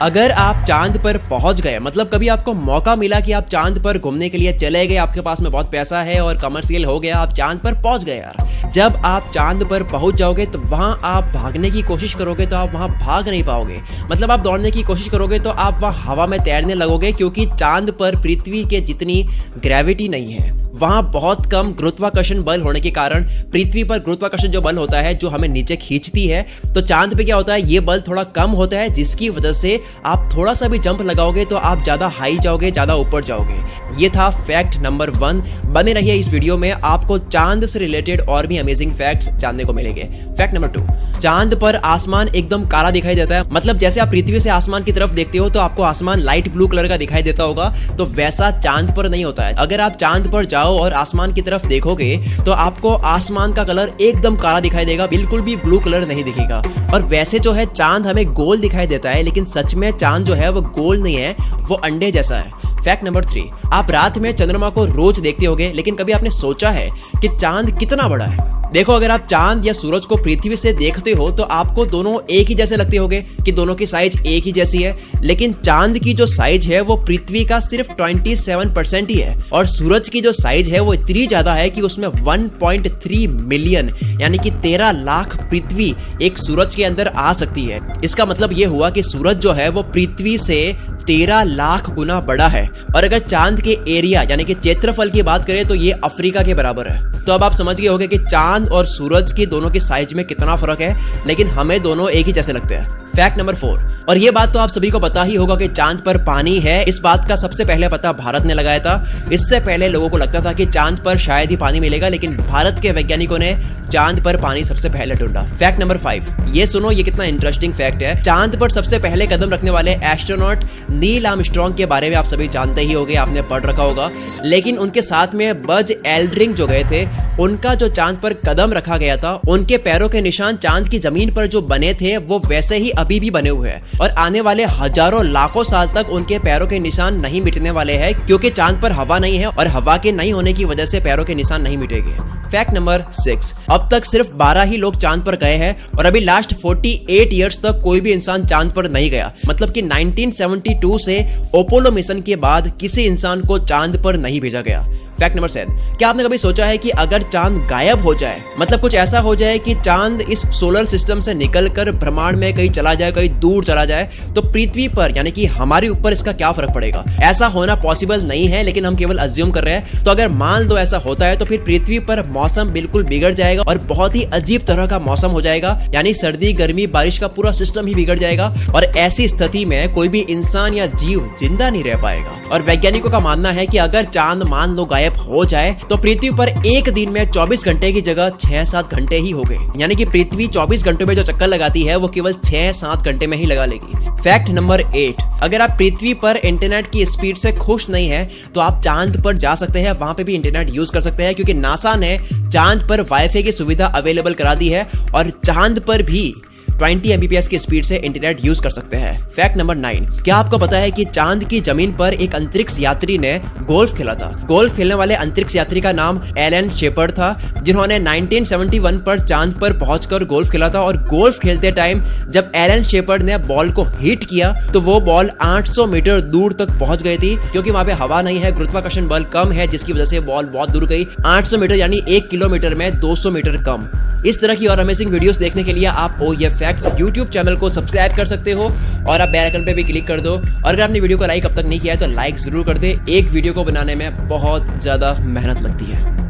अगर आप चांद पर पहुंच गए, मतलब कभी आपको मौका मिला कि आप चांद पर घूमने के लिए चले गए, आपके पास में बहुत पैसा है और कमर्शियल हो गया, आप चांद पर पहुंच गए यार। जब आप चांद पर पहुंच जाओगे तो वहां आप भागने की कोशिश करोगे तो आप वहां भाग नहीं पाओगे। मतलब आप दौड़ने की कोशिश करोगे तो आप वहां हवा में तैरने लगोगे, क्योंकि चांद पर पृथ्वी के जितनी ग्रेविटी नहीं है। वहां बहुत कम गुरुत्वाकर्षण बल होने के कारण पृथ्वी पर गुरुत्वाकर्षण जो बल होता है जो हमें नीचे खींचती है, तो चांद पे क्या होता है, ये बल थोड़ा कम होता है, जिसकी वजह से आप थोड़ा सा भी जंप लगाओगे तो आप ज्यादा हाई जाओगे, ज्यादा ऊपर जाओगे। ये था फैक्ट नंबर 1। बने रहिए इस वीडियो में, आपको चांद से रिलेटेड और भी अमेजिंग फैक्ट्स जानने को मिलेंगे। फैक्ट नंबर 2, चांद पर आसमान एकदम काला दिखाई देता है। मतलब जैसे आप पृथ्वी से आसमान की तरफ देखते हो तो आपको आसमान लाइट ब्लू कलर का दिखाई देता होगा, तो वैसा चांद पर नहीं होता है। अगर आप चांद पर जाओ और आसमान की तरफ देखोगे तो आपको आसमान का कलर एकदम काला दिखाई देगा, बिल्कुल भी ब्लू कलर नहीं दिखेगा। और वैसे जो है चांद हमें गोल दिखाई देता है, लेकिन सच में चांद जो है वो गोल नहीं है, वो अंडे जैसा है। फैक्ट नंबर 3, आप रात में चंद्रमा को रोज देखते होगे, लेकिन कभी आपने सोचा है कि चांद कितना बड़ा है? देखो, अगर आप चांद या सूरज को पृथ्वी से देखते हो तो आपको दोनों एक ही जैसे लगते होंगे कि दोनों की साइज एक ही जैसी है, लेकिन चांद की जो साइज है वो पृथ्वी का सिर्फ 27% ही है, और सूरज की जो साइज है वो इतनी ज्यादा है कि उसमें 1.3 मिलियन यानी कि 13 लाख पृथ्वी एक सूरज के अंदर आ सकती है। इसका मतलब ये हुआ कि सूरज जो है वो पृथ्वी से 13 लाख गुना बड़ा है। और अगर चांद के एरिया यानी कि क्षेत्रफल की बात करें तो ये अफ्रीका के बराबर है। तो अब आप समझ गए होंगे कि चांद और सूरज की दोनों की साइज में कितना फर्क है, लेकिन हमें दोनों एक ही जैसे लगते हैं। फैक्ट नंबर 4, और ये बात तो आप सभी को पता ही होगा कि चांद पर पानी है। इस बात का सबसे पहले पता भारत ने लगाया था। इससे पहले लोगों को लगता था कि चांद पर शायद ही पानी मिलेगा, लेकिन भारत के वैज्ञानिकों ने चांद पर पानी सबसे पहले ढूंढा। फैक्ट नंबर 5, ये सुनो, ये कितना इंटरेस्टिंग फैक्ट है। चांद पर सबसे पहले कदम रखने वाले एस्ट्रोनॉट नील आर्मस्ट्रांग के बारे में आप सभी जानते ही होंगे, आपने पढ़ रखा होगा। लेकिन उनके साथ में बज एल्ड्रिन जो गए थे, उनका जो चांद पर कदम रखा गया था, उनके पैरों के निशान चांद की जमीन पर जो बने थे वो वैसे ही अभी भी बने हुए हैं, और आने वाले हजारों लाखों साल तक उनके पैरों के निशान नहीं मिटने वाले हैं, क्योंकि चांद पर हवा नहीं है और हवा के नहीं होने की वजह से पैरों के निशान नहीं मिटेंगे। फैक्ट नंबर 6, अब तक सिर्फ 12 ही लोग चांद पर गए हैं, और अभी लास्ट 48 इयर्स तक कोई भी इंसान चांद पर नहीं गया। मतलब कि 1972 से अपोलो मिशन के बाद किसी इंसान को चांद पर नहीं भेजा गया। फैक्ट नंबर 7, क्या आपने कभी सोचा है कि अगर चांद गायब हो जाए, मतलब कुछ ऐसा हो जाए कि चांद इस सोलर सिस्टम से निकलकर ब्रह्मांड में कहीं चला जाए, कहीं दूर चला जाए, तो पृथ्वी पर यानी कि हमारे ऊपर इसका क्या फर्क पड़ेगा? ऐसा होना पॉसिबल नहीं है, लेकिन हम केवल अज्यूम कर रहे हैं। तो अगर मान लो ऐसा होता है तो फिर पृथ्वी पर मौसम बिल्कुल बिगड़ जाएगा और बहुत ही अजीब तरह का मौसम हो जाएगा, यानी सर्दी, गर्मी, बारिश का पूरा सिस्टम ही बिगड़ जाएगा, और ऐसी स्थिति में कोई भी इंसान या जीव जिंदा नहीं रह पाएगा। और वैज्ञानिकों का मानना है कि अगर चांद मान लो गायब हो जाए तो पृथ्वी पर एक दिन में 24 घंटे की जगह 6-7 घंटे ही हो गए, यानी कि पृथ्वी 24 घंटों में जो चक्कर लगाती है वो केवल 6-7 घंटे में ही लगा लेगी। फैक्ट नंबर 8, अगर आप पृथ्वी पर इंटरनेट की स्पीड से खुश नहीं है तो आप चांद पर जा सकते हैं, वहां पे भी इंटरनेट यूज कर सकते हैं, क्योंकि नासा ने चांद पर वाईफाई की सुविधा अवेलेबल करा दी है, और चांद पर भी 20 Mbps की स्पीड से इंटरनेट यूज कर सकते हैं। फैक्ट नंबर 9, क्या आपको पता है कि चांद की जमीन पर एक अंतरिक्ष यात्री ने गोल्फ खेला था? गोल्फ खेलने वाले अंतरिक्ष यात्री का नाम एलन शेपर्ड था, जिन्होंने 1971 पर चांद पर पहुंचकर गोल्फ खेला था। और गोल्फ खेलते टाइम जब एलन शेपर्ड ने बॉल को हिट किया तो वो बॉल 800 मीटर दूर तक पहुंच गई थी, क्योंकि वहां पे हवा नहीं है, गुरुत्वाकर्षण बल कम है, जिसकी वजह से बॉल बहुत दूर गई। 800 मीटर यानी 1 किलोमीटर में 200 मीटर कम। इस तरह की और अमेजिंग वीडियोस देखने के लिए आप YouTube चैनल को सब्सक्राइब कर सकते हो, और आप बेल आइकन पे भी क्लिक कर दो। और अगर आपने वीडियो को लाइक अब तक नहीं किया है तो लाइक जरूर कर दे। एक वीडियो को बनाने में बहुत ज्यादा मेहनत लगती है।